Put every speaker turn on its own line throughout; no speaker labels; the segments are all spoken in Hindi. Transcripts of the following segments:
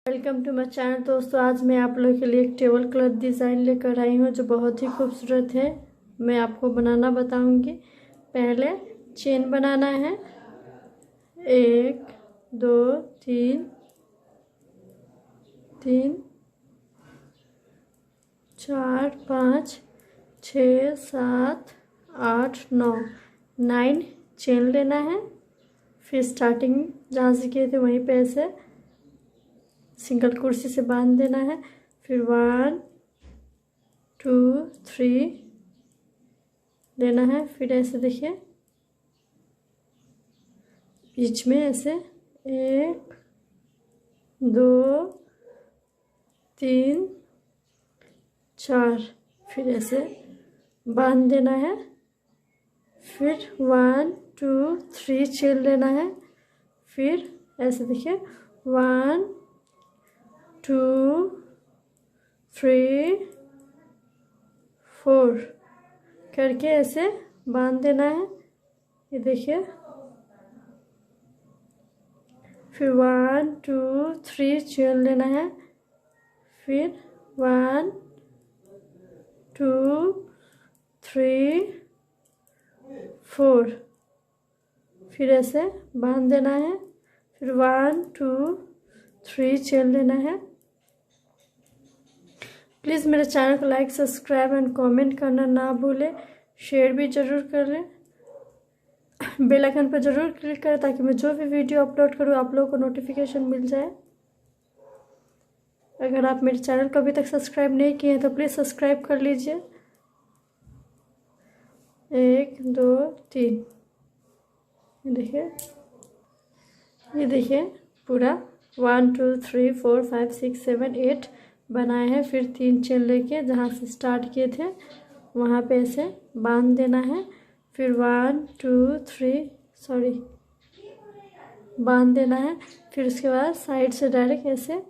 Welcome to my channel. दोस्तों आज मैं आप लोगों के लिए एक टेबल क्लॉथ डिज़ाइन लेकर आई हूँ जो बहुत ही खूबसूरत है। मैं आपको बनाना बताऊंगी। पहले चेन बनाना है, 1 2 3 3 4 5 6 7 8 9 चेन लेना है। फिर स्टार्टिंग जहाँ से किए थे वहीं पे ऐसे सिंगल कुर्सी से बांध देना है। फिर 1 2 3 लेना है। फिर ऐसे देखिए बीच में ऐसे 1 2 3 4 फिर ऐसे बांध देना है। फिर 1 2 3 चेन लेना है। फिर ऐसे देखिए 1 2 3 4 करके ऐसे बांध देना है। ये देखिए फिर 1 2 3 चेन लेना है। फिर 1 2 3 4 फिर ऐसे बांध देना है। फिर 1 2 3 चेन लेना है। प्लीज़ मेरे चैनल को लाइक सब्सक्राइब एंड कमेंट करना ना भूलें। शेयर भी ज़रूर करें। बेल आइकन पर ज़रूर क्लिक करें ताकि मैं जो भी वीडियो अपलोड करूँ आप लोगों को नोटिफिकेशन मिल जाए। अगर आप मेरे चैनल को अभी तक सब्सक्राइब नहीं किए हैं तो प्लीज़ सब्सक्राइब कर लीजिए। 1 2 3 ये देखिए पूरा 1 2 3 4 5 6 7 8 बनाए हैं। फिर 3 चेन लेके जहाँ से स्टार्ट किए थे वहाँ पे ऐसे बांध देना है। फिर 1 2 3 बांध देना है। फिर उसके बाद साइड से डायरेक्ट ऐसे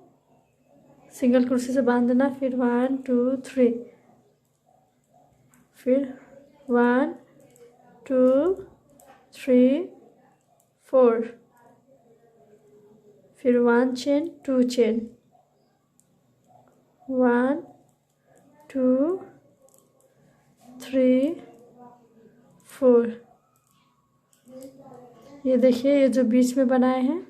सिंगल कुर्सी से बांध देना। फिर 1 2 3 फिर 1 2 3 4 फिर 1 चेन 2 चेन 1 2 3 4 ये देखिए ये जो बीच में बनाए हैं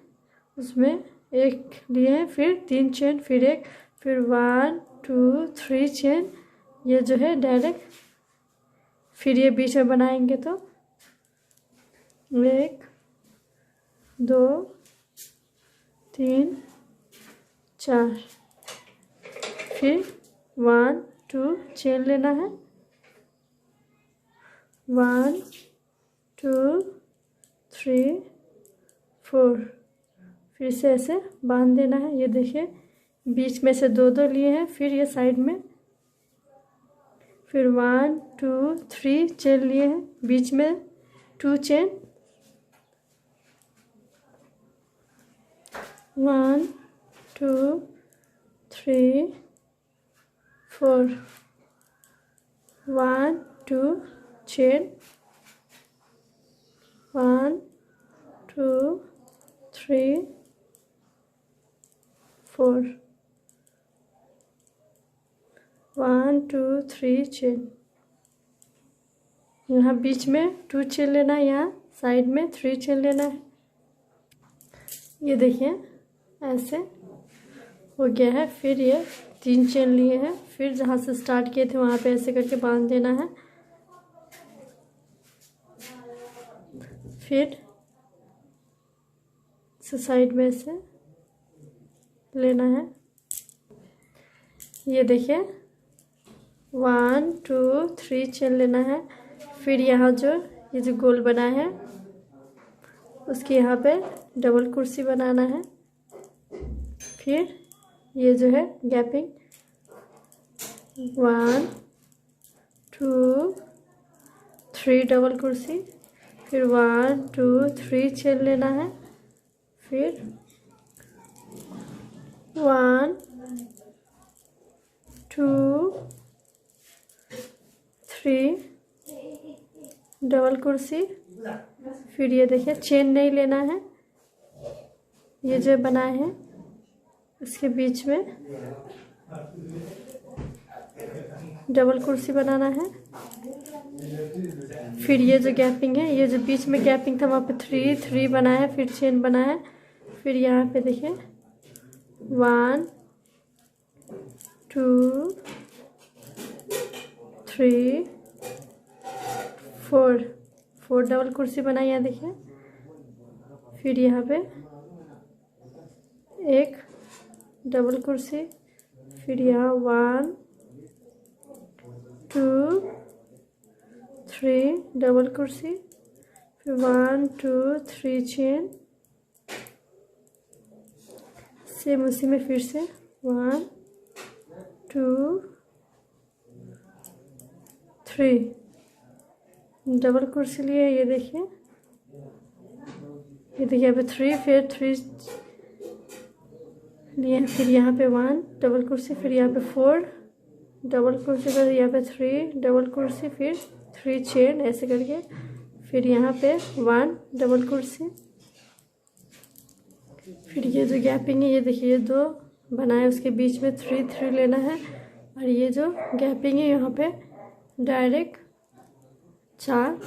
उसमें एक लिए हैं। फिर 3 चेन फिर एक फिर 1 2 3 चेन ये जो है डायरेक्ट फिर ये बीच में बनाएंगे तो 1 2 3 4 फिर 1 2 चेन लेना है। 1 2 3 4 फिर से ऐसे बांध देना है। ये देखिए बीच में से 2 लिए हैं। फिर ये साइड में फिर 1 2 3 चेन लिए हैं। बीच में 2 चेन 1 2 3 4 1 2 चेन 1 2 3 4 1 2 3 चेन यहाँ बीच में 2 चेन लेना है। यहाँ साइड में 3 चेन लेना है। ये देखिए ऐसे हो गया है। फिर ये 3 चेन लिए हैं। फिर जहाँ से स्टार्ट किए थे वहाँ पे ऐसे करके बांध देना है। फिर साइड में से लेना है। ये देखिए 1 2 3 चेन लेना है। फिर यहाँ जो ये जो गोल बना है उसके यहाँ पे डबल कुर्सी बनाना है। फिर ये जो है गैपिंग 1 2 3 डबल कुर्सी फिर 1 2 3 चेन लेना है। फिर 1 2 3 डबल कुर्सी। फिर ये देखिए चेन नहीं लेना है। ये जो बनाए हैं इसके बीच में डबल कुर्सी बनाना है। फिर ये जो गैपिंग है, ये जो बीच में गैपिंग था वहाँ पे 3 3 बना है, फिर चेन बना है। फिर यहाँ पे देखिए 1 2 3 4 4 डबल कुर्सी बनाई है देखिए। फिर यहाँ पे एक डबल कुर्सी, फिर यहाँ 1 2 3 डबल कुर्सी, फिर 1 2 3 चेन, सेम उसी में फिर से 1 2 3 डबल कुर्सी लिए। ये देखिए यहाँ पे 3 फिर 3 लिए, फिर यहाँ पे 1 डबल कुर्सी, फिर यहाँ पे 4 डबल कुर्सी, फिर यहाँ पे 3 डबल कुर्सी, फिर 3 चेन ऐसे करके। फिर यहाँ पे 1 डबल कुर्सी। फिर ये जो गैपिंग है, ये देखिए ये 2 बनाए, उसके बीच में 3 3 लेना है। और ये जो गैपिंग है यहाँ पे डायरेक्ट 4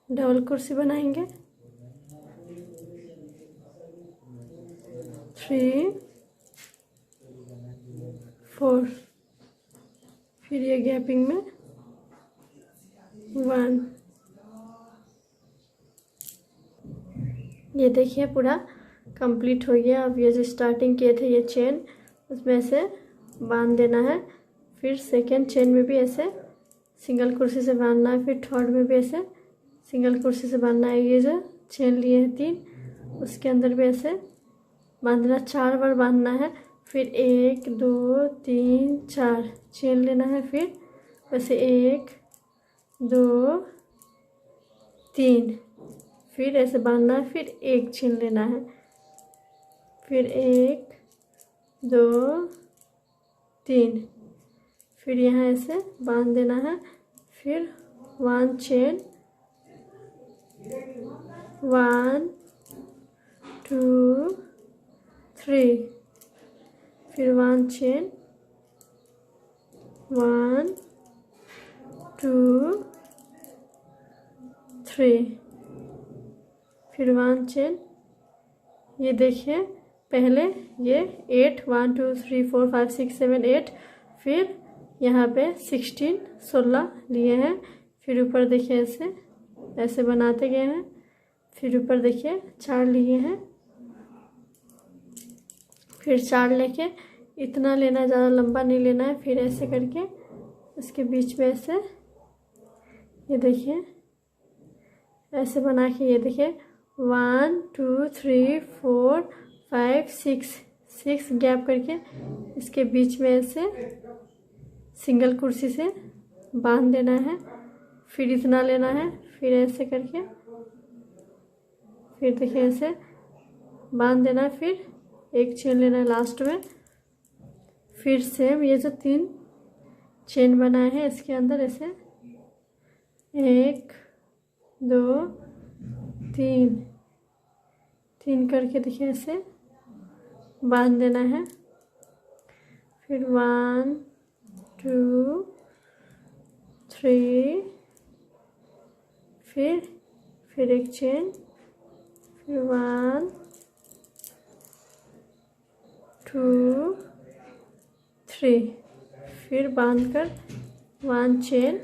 डबल कुर्सी बनाएंगे। 3 4, फिर ये गैपिंग में 1। ये देखिए पूरा कंप्लीट हो गया। अब ये जो स्टार्टिंग किए थे ये चेन, उसमें से बांध देना है। फिर सेकेंड चेन में भी ऐसे सिंगल कुर्सी से बांधना है, फिर थर्ड में भी ऐसे सिंगल कुर्सी से बांधना है। ये जो चेन लिए हैं 3, उसके अंदर भी ऐसे बांधना, 4 बार बांधना है। फिर 1 2 3 4 चेन लेना है। फिर वैसे 1 2 3, फिर ऐसे बांधना है। फिर 1 चेन लेना है, फिर 1 2 3, फिर यहाँ ऐसे बांध देना है। फिर 1 चेन, 1 2 3, फिर 1 चेन, 1 2 3, फिर 1 चेन। ये देखिए पहले ये 8 1 2 3 4 5 6 7 8, फिर यहाँ पे 16 लिए हैं। फिर ऊपर देखिए ऐसे बनाते गए हैं। फिर ऊपर देखिए 4 लिए हैं, फिर 4 लेके इतना लेना, ज़्यादा लंबा नहीं लेना है। फिर ऐसे करके इसके बीच में ऐसे ये देखिए ऐसे बना के, ये देखिए 1 2 3 4 5 6 गैप करके इसके बीच में ऐसे सिंगल कुर्सी से बांध देना है। फिर इतना लेना है, फिर ऐसे करके फिर देखिए ऐसे बांध देना है। फिर 1 चेन लेना है लास्ट में। फिर सेम ये जो 3 चेन बनाए हैं इसके अंदर ऐसे 1 2 3 करके देखिए ऐसे बांध देना है। फिर 1 2 3, फिर 1 चेन, फिर 1 2 3, फिर बांधकर 1 चेन,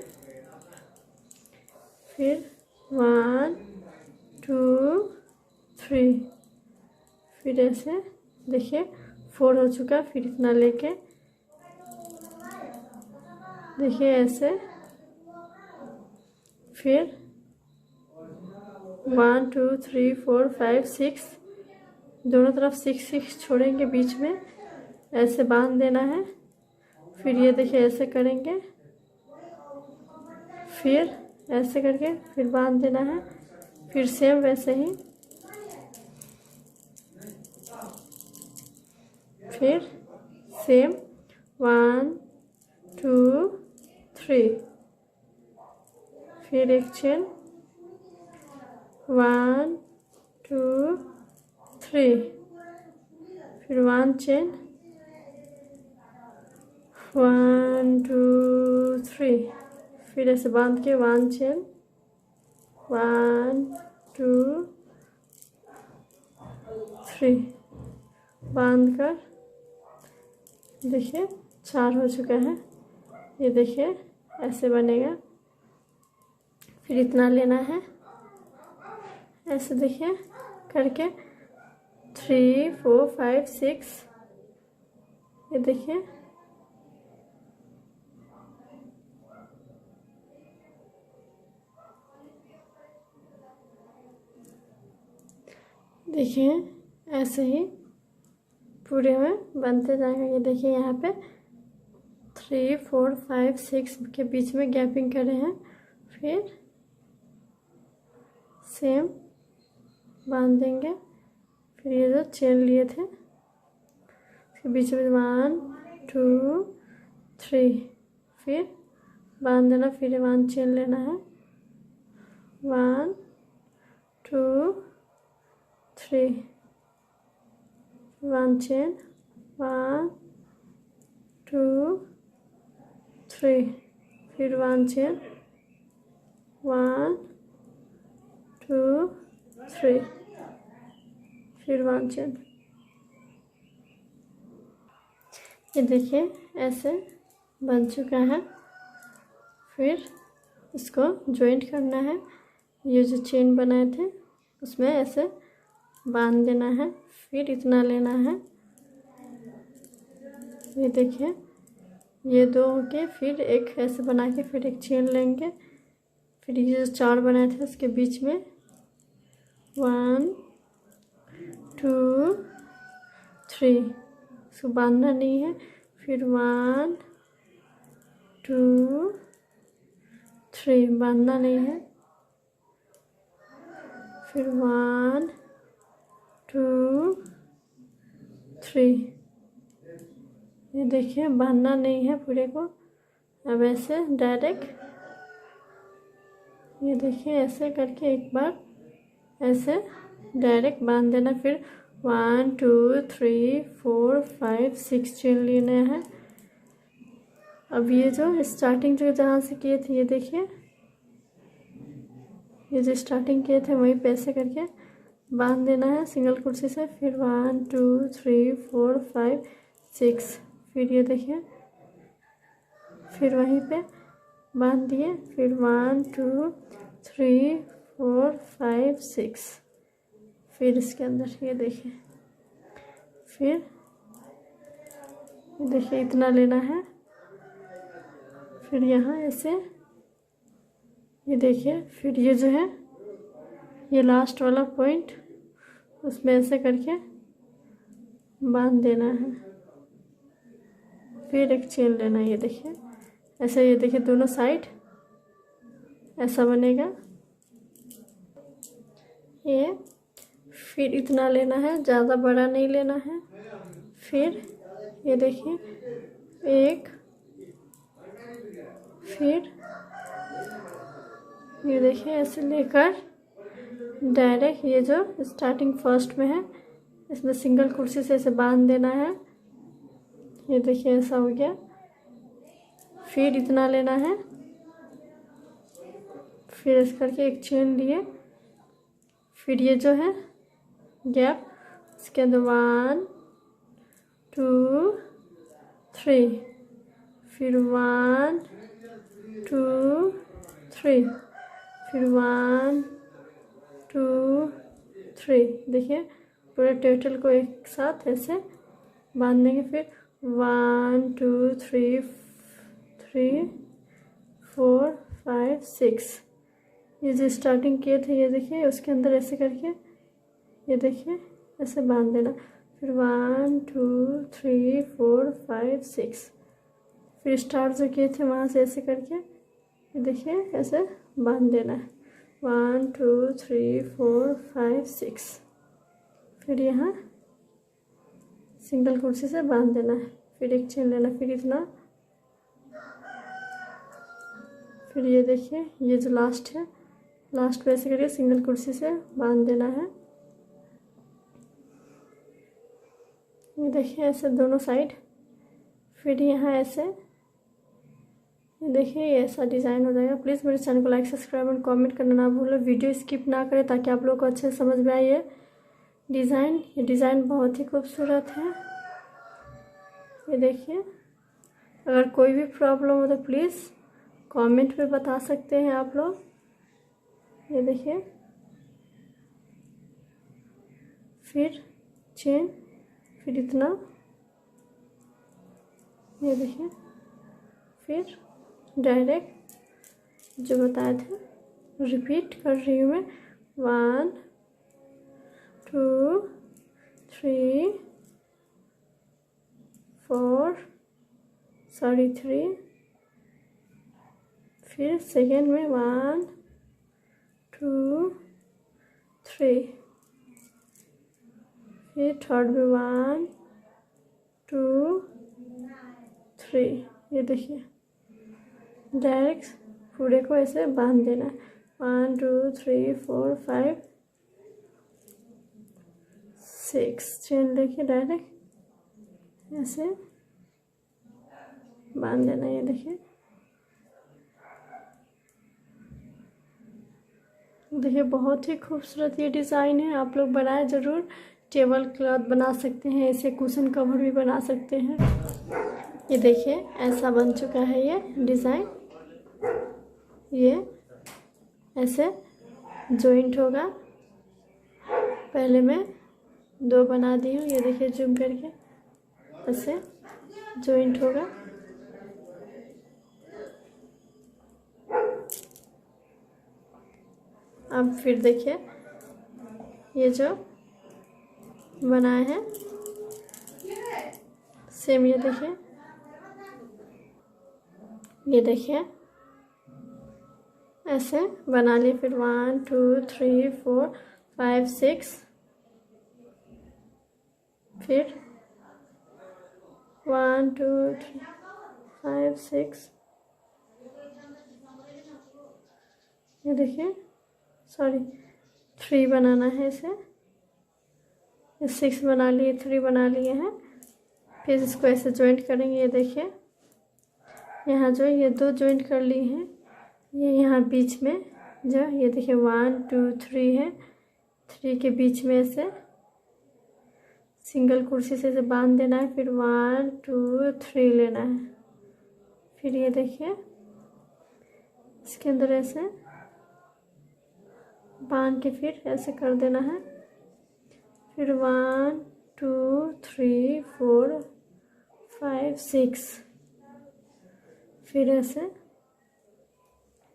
फिर 1 2 3, फिर ऐसे देखिए 4 हो चुका। फिर इतना लेके देखिए ऐसे, फिर 1 2 3 4 5 6, दोनों तरफ 6 छोड़ेंगे, बीच में ऐसे बांध देना है। फिर ये देखिए ऐसे करेंगे, फिर ऐसे करके फिर बांध देना है। फिर सेम वैसे ही, फिर सेम 1 2 3, फिर 1 चेन, 1 2 3, फिर 1 चेन, 1 2 3, फिर ऐसे बांध के 1 चेन, 1 2 3 बांध कर देखिए 4 हो चुका है। ये देखिए ऐसे बनेगा। फिर इतना लेना है, ऐसे देखिए करके 3 4 5 6, ये देखिए ऐसे ही पूरे में बनते जाएगा। ये देखिए यहाँ पे 3 4 5 6 के बीच में गैपिंग करे हैं। फिर सेम बांध देंगे। फिर ये जो चेन लिए थे उसके बीच में 1 2 3, फिर बांध देना। फिर 1 चेन लेना है, 1 2 3, 1 चेन, 1 2 3, फिर 1 चेन, 1 2 3, फिर 1 चेन। ये देखिए ऐसे बन चुका है। फिर इसको जॉइंट करना है। ये जो चेन बनाए थे उसमें ऐसे बांध देना है। फिर इतना लेना है, ये देखिए ये 2 के, फिर एक ऐसे बना के फिर एक चेन लेंगे। फिर ये जो 4 बनाए थे उसके बीच में 1 2 3, इसको बांधना नहीं है। फिर 1 2 3 बांधना नहीं है। फिर 1 2 3, ये देखिए बांधना नहीं है पूरे को। अब ऐसे डायरेक्ट ये देखिए ऐसे करके एक बार ऐसे डायरेक्ट बांध देना। फिर 1 2 3 4 5 6 चेन लेना है। अब ये जो स्टार्टिंग जो जहाँ से किए थे, ये देखिए ये जो स्टार्टिंग किए थे वहीं पे ऐसे करके बांध देना है सिंगल कुर्सी से। फिर 1 2 3 4 5 6, फिर ये देखिए फिर वहीं पे बांध दिए। फिर 1 2 3 4 5 6, फिर इसके अंदर ये देखिए, फिर ये देखिए इतना लेना है। फिर यहाँ ऐसे ये देखिए, फिर ये जो है ये लास्ट वाला पॉइंट उसमें ऐसे करके बांध देना है। फिर एक चेन लेना है, ये देखिए ऐसे, ये देखिए दोनों साइड ऐसा बनेगा ये। फिर इतना लेना है, ज़्यादा बड़ा नहीं लेना है। फिर ये देखिए एक, फिर ये देखिए ऐसे लेकर डायरेक्ट ये जो स्टार्टिंग फर्स्ट में है इसमें सिंगल कुर्सी से ऐसे बांध देना है। ये देखिए ऐसा हो गया। फिर इतना लेना है, फिर इस करके एक चेन लिए। फिर ये जो है गैप इसके अंदर 1 2 3, फिर 1 2 3, फिर 1 2 3, देखिए पूरे टोटल को एक साथ ऐसे बांध देंगे। फिर 1 2 3 4 5 6, ये जो स्टार्टिंग किए थे ये देखिए उसके अंदर ऐसे करके ये देखिए ऐसे बांध देना। फिर 1 2 3 4 5 6, फिर स्टार्ट जो किए थे वहाँ से ऐसे करके ये देखिए ऐसे बांध देना है। 1 2 3 4 5 6, फिर यहाँ सिंगल कुर्सी से बांध देना है। फिर एक चेन लेना, फिर इतना, फिर ये देखिए ये जो लास्ट है, लास्ट पे ऐसे करके सिंगल कुर्सी से बांध देना है। ये देखिए ऐसे दोनों साइड। फिर यहाँ ऐसे देखिए ये ऐसा डिज़ाइन हो जाएगा। प्लीज़ मेरे चैनल को लाइक सब्सक्राइब और कमेंट करना ना भूलो, वीडियो स्किप ना करें ताकि आप लोग को अच्छे से समझ में आए ये डिज़ाइन बहुत ही खूबसूरत है। ये देखिए, अगर कोई भी प्रॉब्लम हो तो प्लीज़ कमेंट में बता सकते हैं आप लोग। ये देखिए, फिर चेन, फिर इतना, ये देखिए, फिर डायरेक्ट जो बताए थे रिपीट कर रही हूँ मैं। 1 2 3 4 3, फिर सेकेंड में 1 2 3, फिर थर्ड में 1 2 3। ये देखिए, डायरेक्ट पूरे को ऐसे बांध देना है। 1 2 3 4 5 6 चेन लेके डायरेक्ट ऐसे बांध देना। ये देखिए, बहुत ही खूबसूरत ये डिज़ाइन है। आप लोग बनाए ज़रूर। टेबल क्लॉथ बना सकते हैं, ऐसे कुशन कवर भी बना सकते हैं। ये देखिए, ऐसा बन चुका है ये डिज़ाइन। ये ऐसे जॉइंट होगा। पहले मैं 2 बना दी हूँ। ये देखिए, जूम करके ऐसे जॉइंट होगा। अब फिर देखिए, ये जो बनाए हैं सेम, ये देखिए ऐसे बना लिए। फिर 1 2 3 4 5 6, फिर 1 2 3 5 6, ये देखिए, सॉरी 3 बनाना है इसे। 6 बना लिए, 3 बना लिए हैं। फिर इसको ऐसे जॉइंट करेंगे। ये देखिए, यहाँ जो ये 2 जॉइंट कर लिए हैं। ये यहाँ बीच में जो ये देखिए 1 2 3 है। 3 के बीच में ऐसे सिंगल कुर्सी से ऐसे बांध देना है। फिर 1 2 3 लेना है। फिर ये देखिए, इसके अंदर ऐसे बांध के फिर ऐसे कर देना है। फिर 1 2 3 4 5 6, फिर ऐसे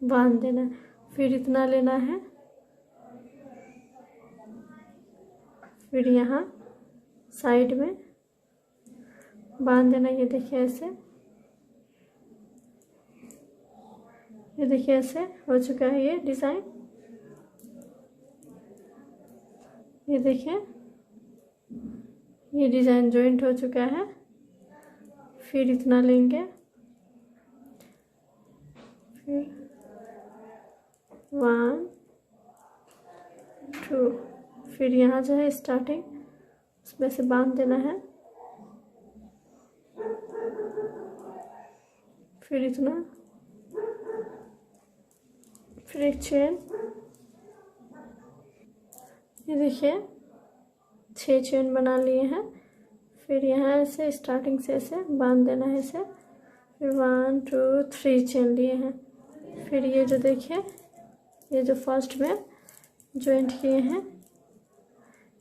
बांध देना है। फिर इतना लेना है। फिर यहाँ साइड में बांध देना। ये देखिए ऐसे, ये देखिए ऐसे हो चुका है ये डिज़ाइन। ये देखिए, ये डिज़ाइन जॉइंट हो चुका है। फिर इतना लेंगे। फिर 1 2, फिर यहाँ जो है स्टार्टिंग उसमें से बांध देना है। फिर इतना, फिर एक चेन। ये देखिए 6 चेन बना लिए हैं। फिर यहाँ से स्टार्टिंग से ऐसे बांध देना है इसे। फिर 1 2 3 चेन लिए हैं। फिर ये जो देखिए, ये जो फर्स्ट में जॉइंट किए हैं।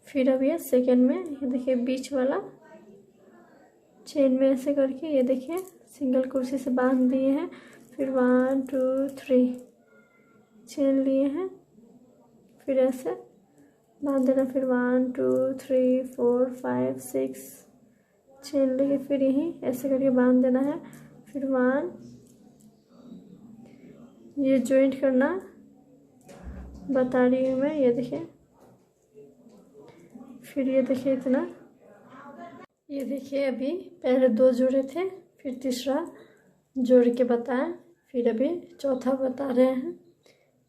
फिर अब ये सेकेंड में, ये देखिए बीच वाला चेन में ऐसे करके ये देखिए सिंगल कुर्सी से बांध दिए हैं। फिर 1 2 3 चेन लिए हैं। फिर ऐसे बांध देना। फिर 1 2 3 4 5 6 चेन लेके फिर यहीं ऐसे करके बांध देना है। फिर 1, ये जॉइंट करना बता रही हूँ मैं। ये देखिए, फिर ये देखिए इतना। ये देखिए, अभी पहले 2 जोड़े थे, फिर तीसरा जोड़ के बताएं, फिर अभी चौथा बता रहे हैं।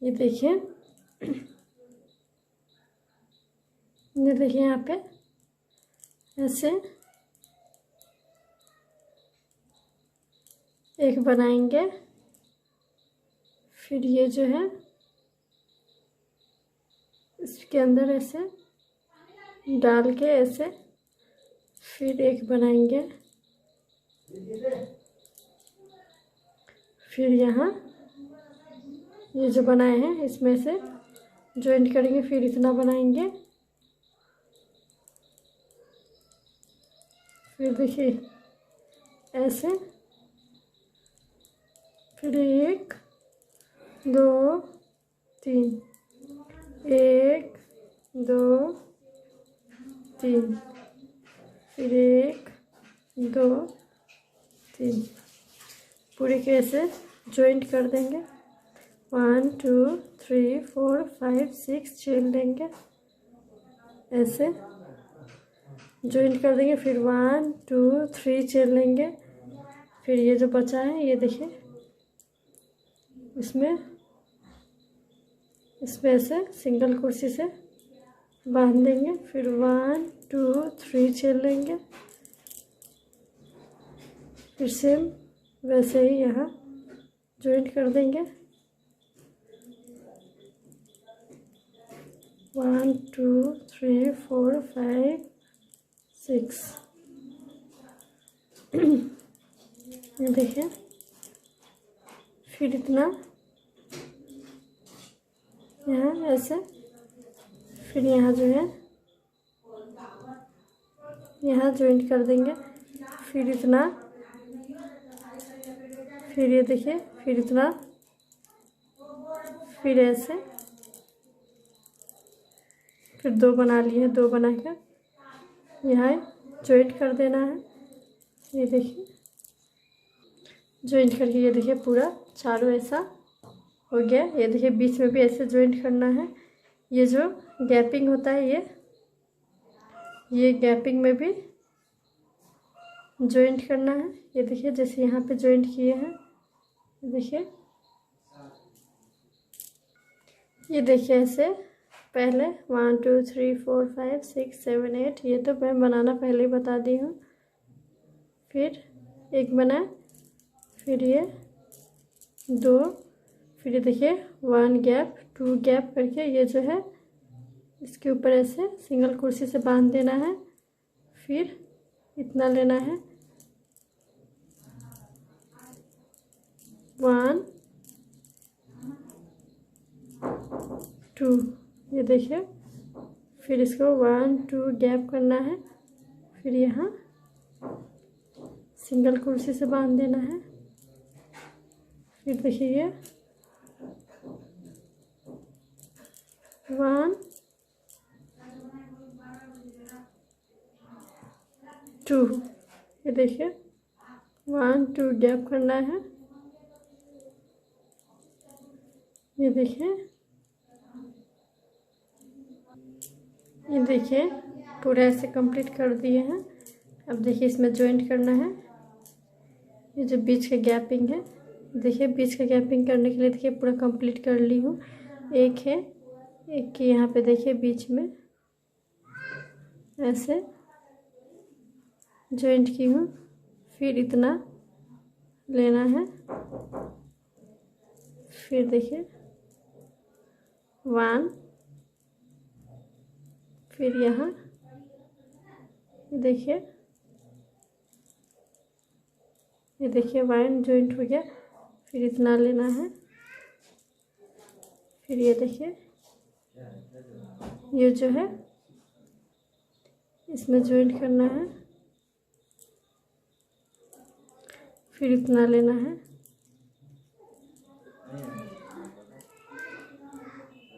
ये देखिए, ये देखिए यहाँ पे ऐसे एक बनाएंगे, फिर ये जो है इसके अंदर ऐसे डाल के ऐसे फिर एक बनाएंगे, फिर यहाँ ये जो बनाए हैं इसमें से जॉइंट करेंगे, फिर इतना बनाएंगे, फिर देखिए ऐसे, फिर 1 2 3, 1 2 3, फिर 1 2 3, पूरे के ऐसे जॉइंट कर देंगे। 1 2 3 4 5 6 चेन लेंगे, ऐसे जॉइंट कर देंगे, फिर 1 2 3 चेन लेंगे, फिर ये जो बचा है ये देखिए इसमें ऐसे सिंगल कुर्सी से बांध देंगे, फिर 1 2 3 चेन लेंगे, फिर सेम वैसे ही यहाँ जॉइंट कर देंगे। 1 2 3 4 5 6 ये देखिए, फिर इतना यहाँ ऐसे, फिर यहाँ जो है यहाँ जॉइंट कर देंगे, फिर इतना, फिर ये देखिए, फिर इतना, फिर ऐसे, फिर 2 बना लिए, 2 बनाकर यहाँ जॉइंट कर देना है। ये देखिए जॉइंट करके ये देखिए पूरा चारों ऐसा हो गया। ये देखिए बीच में भी ऐसे जॉइंट करना है। ये जो गैपिंग होता है ये गैपिंग में भी जॉइंट करना है। ये देखिए जैसे यहाँ पे जॉइंट किए हैं, ये देखिए ऐसे पहले 1 2 3 4 5 6 7 8, ये तो मैं बनाना पहले ही बता दी हूँ। फिर एक बना, फिर ये 2, फिर ये देखिए 1 गैप 2 गैप करके ये जो है इसके ऊपर ऐसे सिंगल कुर्सी से बांध देना है। फिर इतना लेना है, 1 2, ये देखिए, फिर इसको 1 2 गैप करना है, फिर यहाँ सिंगल कुर्सी से बांध देना है। फिर देखिए ये 1 2, ये देखिए 1 2 गैप करना है। ये देखिए पूरा ऐसे कंप्लीट कर दिए हैं। अब देखिए इसमें जॉइंट करना है। ये जो बीच का गैपिंग है, देखिए बीच का गैपिंग करने के लिए देखिए पूरा कंप्लीट कर ली हूँ। एक है, एक के यहाँ पे देखिए बीच में ऐसे जॉइंट की हूँ। फिर इतना लेना है, फिर देखिए 1, फिर यहाँ देखिए, ये देखिए 1 जॉइंट हो गया। फिर इतना लेना है, फिर ये देखिए ये जो है इसमें जॉइंट करना है, फिर इतना लेना है।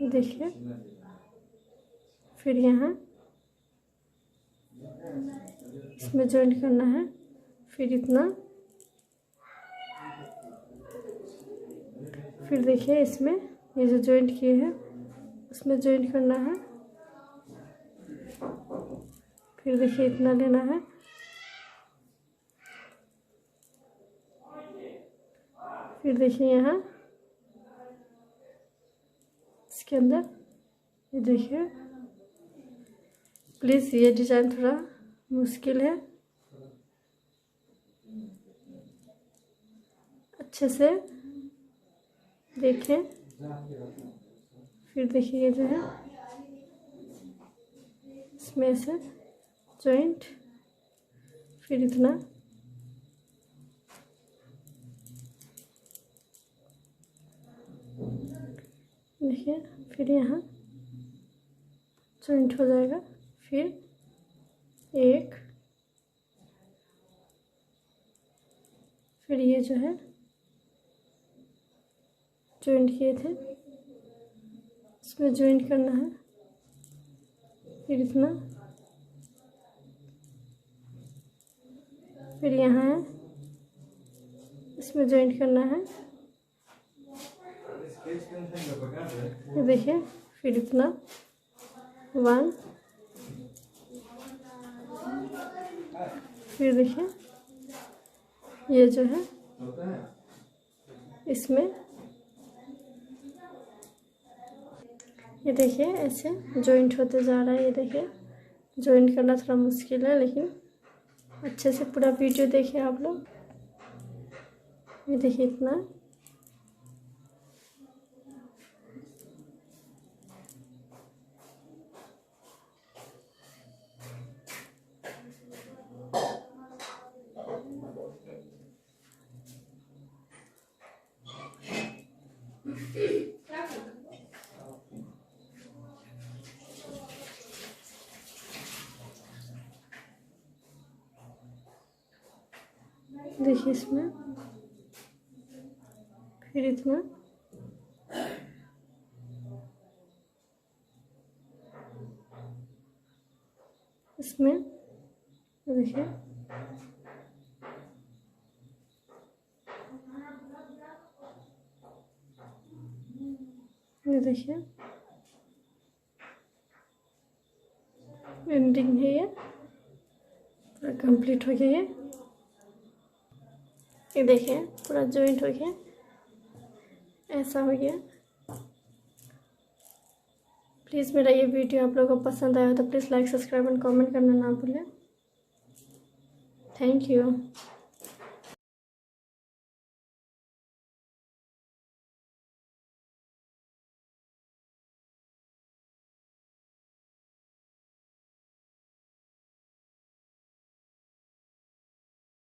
ये देखिए, फिर यहाँ इसमें जॉइंट करना है, फिर इतना, फिर देखिए इसमें ये जो जॉइंट किए हैं उसमें जॉइंट करना है, फिर देखिए इतना लेना है, फिर देखिए यहाँ इसके अंदर ये देखिए, प्लीज़ ये डिज़ाइन थोड़ा मुश्किल है। अच्छे से देखें। फिर देखिए जो है इसमें से जॉइंट, फिर इतना देखिए, फिर यहाँ जॉइंट हो जाएगा। फिर एक, फिर ये जो है जॉइंट किए थे इसमें जॉइंट करना है। फिर इतना, फिर यहाँ है इसमें जॉइंट करना है। ये देखिए, फिर इतना 1, फिर देखिए ये जो है इसमें, ये देखिए ऐसे जॉइंट होते जा रहा है। ये देखिए जॉइंट करना थोड़ा मुश्किल है, लेकिन अच्छे से पूरा वीडियो देखिए आप लोग। ये देखिए इतना, देखिए इसमें, फिर इतना, इसमें देखिए ये देखिए एंडिंग है, ये पूरा कंप्लीट हो गया। ये देखिए पूरा जॉइंट हो गया, ऐसा हो गया। प्लीज़ मेरा ये वीडियो आप लोगों को पसंद आया हो तो please like, subscribe and comment करना ना भूलें। Thank you.